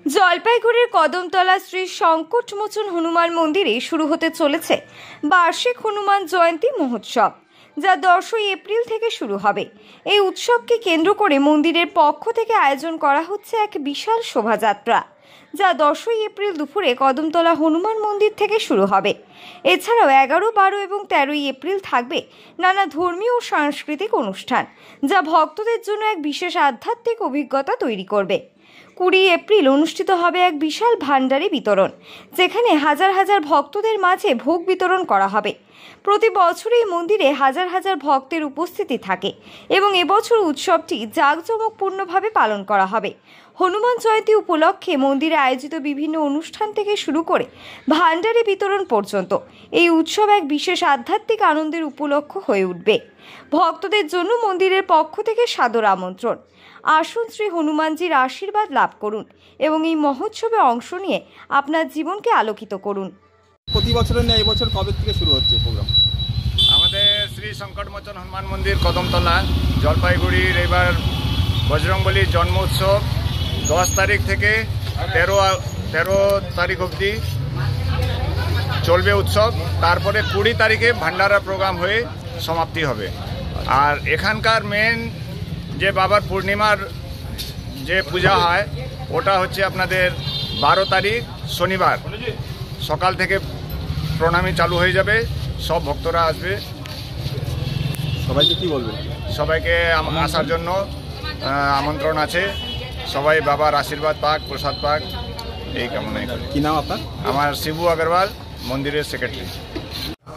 জলপাইগুড়ির কদমতলা শ্রী সংকটমোচন হনুমান মন্দিরে শুরু হতে চলেছে বার্ষিক হনুমান জয়ন্তী মহোৎসব, যা 10ই এপ্রিল থেকে শুরু হবে। এই উৎসবকে কেন্দ্র করে মন্দিরের পক্ষ থেকে আয়োজন করা হচ্ছে এক বিশাল শোভাযাত্রা, যা 10ই এপ্রিল দুপুরে কদমতলা হনুমান মন্দির থেকে শুরু হবে। এছাড়াও 11, 12 এবং 13ই এপ্রিল থাকবে নানা ধর্মীয় ও সাংস্কৃতিক অনুষ্ঠান, যা ভক্তদের জন্য এক বিশেষ আধ্যাত্মিক অভিজ্ঞতা তৈরি করবে। 20 এপ্রিল অনুষ্ঠিত হবে এক বিশাল ভান্ডারি বিতরণ, যেখানে হাজার হাজার ভক্তদের মাঝে ভোগ বিতরণ করা হবে। প্রতি বছরই মন্দিরে হাজার হাজার ভক্তের উপস্থিতি থাকে এবং এবছর উৎসবটি জাঁকজমকপূর্ণভাবে পালন করা হবে। হনুমান জয়ন্তী উপলক্ষে মন্দিরে আয়োজিত বিভিন্ন অনুষ্ঠান থেকে শুরু করে ভান্ডারি বিতরণ পর্যন্ত এই উৎসব এক বিশেষ আধ্যাত্মিক আনন্দের উপলক্ষ হয়ে উঠবে। ভক্তদের জন্য মন্দিরের পক্ষ থেকে সাদর আমন্ত্রণ। আসুন শ্রী হনুমানজির আশীর্বাদ লাভ করুন এবং এই মহোৎসবে অংশ নিয়ে আপনার জীবনকে আলোকিত করুন। প্রতি বছরের ন্যায় এবছর কবে থেকে শুরু হচ্ছে প্রোগ্রাম? আমাদের শ্রী সংকটমোচন হনুমান মন্দির কদমতলা জলপাইগুড়ির এবার বজরংবলীর জন্ম উৎসব 10 তারিখ থেকে 13 তারিখ অবধি চলবে উৎসব। তারপরে 20 তারিখে ভান্ডারা প্রোগ্রাম হয়ে সমাপ্তি হবে। আর এখানকার মেন যে বাবার পূর্ণিমার যে পূজা হয় ওটা হচ্ছে আপনাদের 12 তারিখ শনিবার সকাল থেকে প্রণামী চালু হয়ে যাবে। সব ভক্তরা আসবে। সবাইকে কি বলবেন? সবাইকে আসার জন্য আমন্ত্রণ আছে। সবাই বাবার আশীর্বাদ পাক, প্রসাদ পাক, এই কামনাই করি। কি নাম আপনার? আমার শিবু আগরওয়াল, মন্দিরের সেক্রেটারি।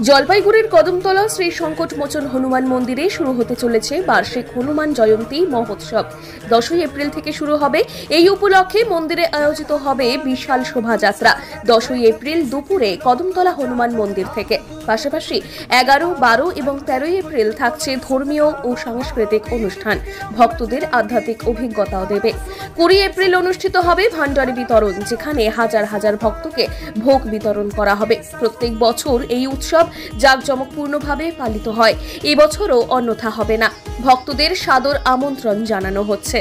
জলপাইগুড়ির কদমতলা শ্রী সংকটমোচন হনুমান মন্দিরে শুরু হতে চলেছে বার্ষিক হনুমান জয়ন্তী মহোৎসব। 10ই এপ্রিল থেকে শুরু হবে। এই উপলক্ষে মন্দিরে আয়োজিত হবে বিশাল শোভাযাত্রা 10ই এপ্রিল দুপুরে কদমতলা হনুমান মন্দির থেকে। পাশাপাশি 11, 12 এবং 13ই এপ্রিল থাকছে ধর্মীয় ও সাংস্কৃতিক অনুষ্ঠান, ভক্তদের আধ্যাত্মিক অভিজ্ঞতাও দেবে। 20 এপ্রিল অনুষ্ঠিত হবে ভান্ডারি বিতরণ, যেখানে হাজার হাজার ভক্তকে ভোগ বিতরণ করা হবে। প্রত্যেক বছর এই উৎসব জাঁকজমকপূর্ণভাবে পালিত হয়, এবছরও অন্যথা হবে না। ভক্তদের সাদর আমন্ত্রণ জানানো হচ্ছে।